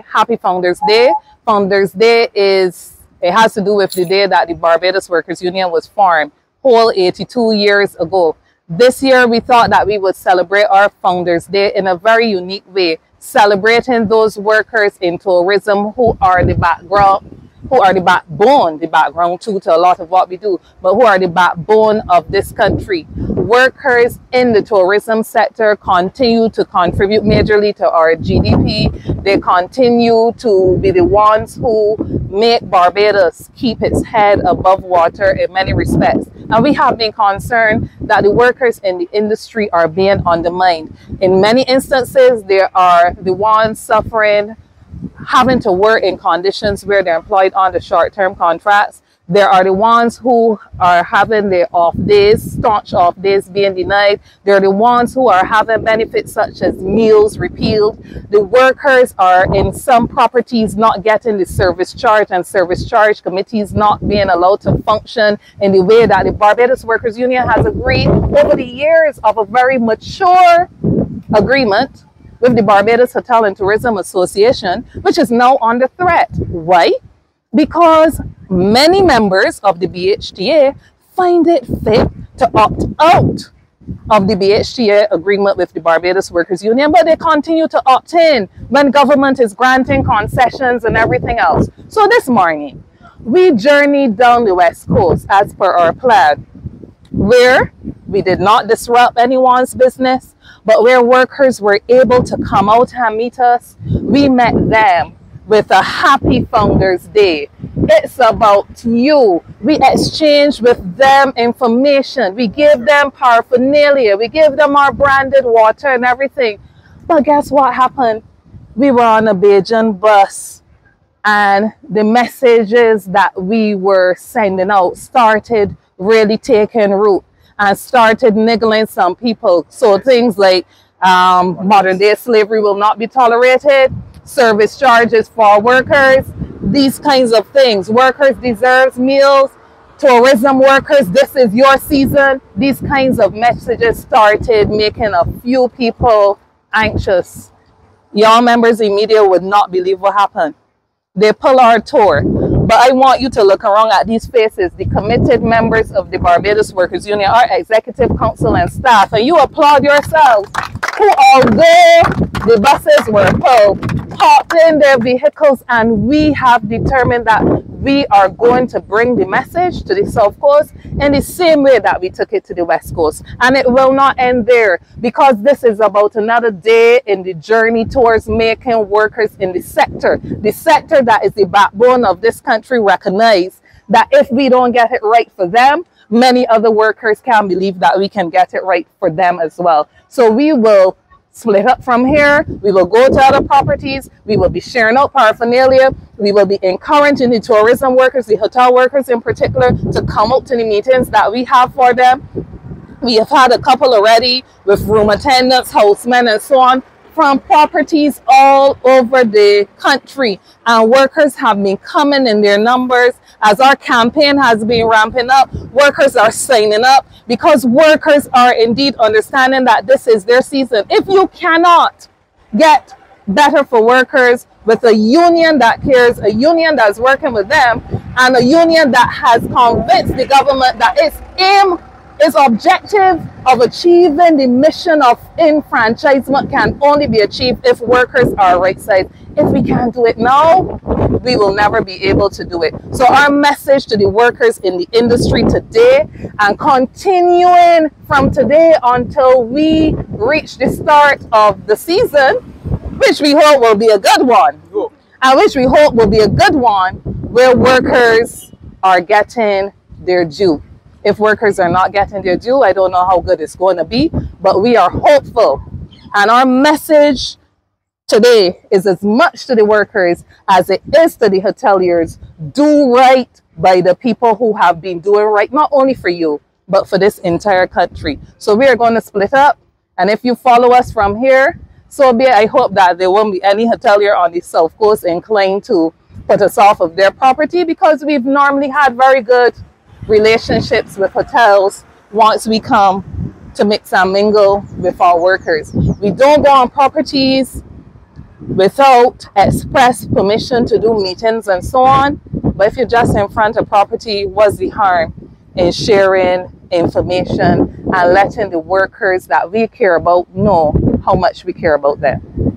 Happy Founders Day. Founders Day has to do with the day that the Barbados Workers Union was formed, whole 82 years ago. This year we thought that we would celebrate our Founders Day in a very unique way, celebrating those workers in tourism who are the background, who are the background too to a lot of what we do, but who are the backbone of this country. Workers in the tourism sector continue to contribute majorly to our GDP. They continue to be the ones who make Barbados keep its head above water in many respects. And we have been concerned that the workers in the industry are being undermined. In many instances, they are the ones suffering, having to work in conditions where they're employed on the short-term contracts. There are the ones who are having their off days, staunch off days being denied. They're the ones who are having benefits such as meals repealed. The workers are in some properties not getting the service charge, and service charge committees not being allowed to function in the way that the Barbados Workers Union has agreed over the years of a very mature agreement with the Barbados Hotel and Tourism Association, which is now under threat. Why? Because many members of the BHTA find it fit to opt out of the BHTA agreement with the Barbados Workers Union, but they continue to opt in when government is granting concessions and everything else. So this morning, we journeyed down the West Coast as per our plan, where we did not disrupt anyone's business, but where workers were able to come out and meet us. We met them with a happy Founders Day. It's about you. We exchanged with them information. We gave them paraphernalia. We gave them our branded water and everything. But guess what happened? We were on a Bajan bus, and the messages that we were sending out started really taking root and started niggling some people. So things like modern day slavery will not be tolerated, service charges for workers, these kinds of things. Workers deserve meals, tourism workers, this is your season. These kinds of messages started making a few people anxious. Y'all members in media would not believe what happened. They pull our tour. But I want you to look around at these faces, the committed members of the Barbados Workers Union, our executive council and staff, and you applaud yourselves, who, although the buses were full, parked in their vehicles, and we have determined that we are going to bring the message to the South Coast in the same way that we took it to the West Coast. And it will not end there, because this is about another day in the journey towards making workers in the sector that is the backbone of this country, recognize that if we don't get it right for them, many other workers can believe that we can get it right for them as well. So we will split up from here. We will go to other properties. We will be sharing out paraphernalia. We will be encouraging the tourism workers, the hotel workers in particular, to come out to the meetings that we have for them. We have had a couple already with room attendants, housemen, and so on, from properties all over the country. And workers have been coming in their numbers. As our campaign has been ramping up, workers are signing up, because workers are indeed understanding that this is their season. If you cannot get better for workers with a union that cares, a union that's working with them, and a union that has convinced the government that its aim, its objective of achieving the mission of enfranchisement can only be achieved if workers are right-sized. If we can't do it now, we will never be able to do it. So our message to the workers in the industry today, and continuing from today until we reach the start of the season, which we hope will be a good one, and which we hope will be a good one where workers are getting their due. If workers are not getting their due, I don't know how good it's going to be, but we are hopeful. And our message today is as much to the workers as it is to the hoteliers. Do right by the people who have been doing right, not only for you, but for this entire country. So we are going to split up. And if you follow us from here, so be it. I hope that there won't be any hotelier on the South Coast inclined to put us off of their property, because we've normally had very good relationships with hotels once we come to mix and mingle with our workers. We don't go on properties without express permission to do meetings and so on. But if you're just in front of property, what's the harm in sharing information and letting the workers that we care about know how much we care about them?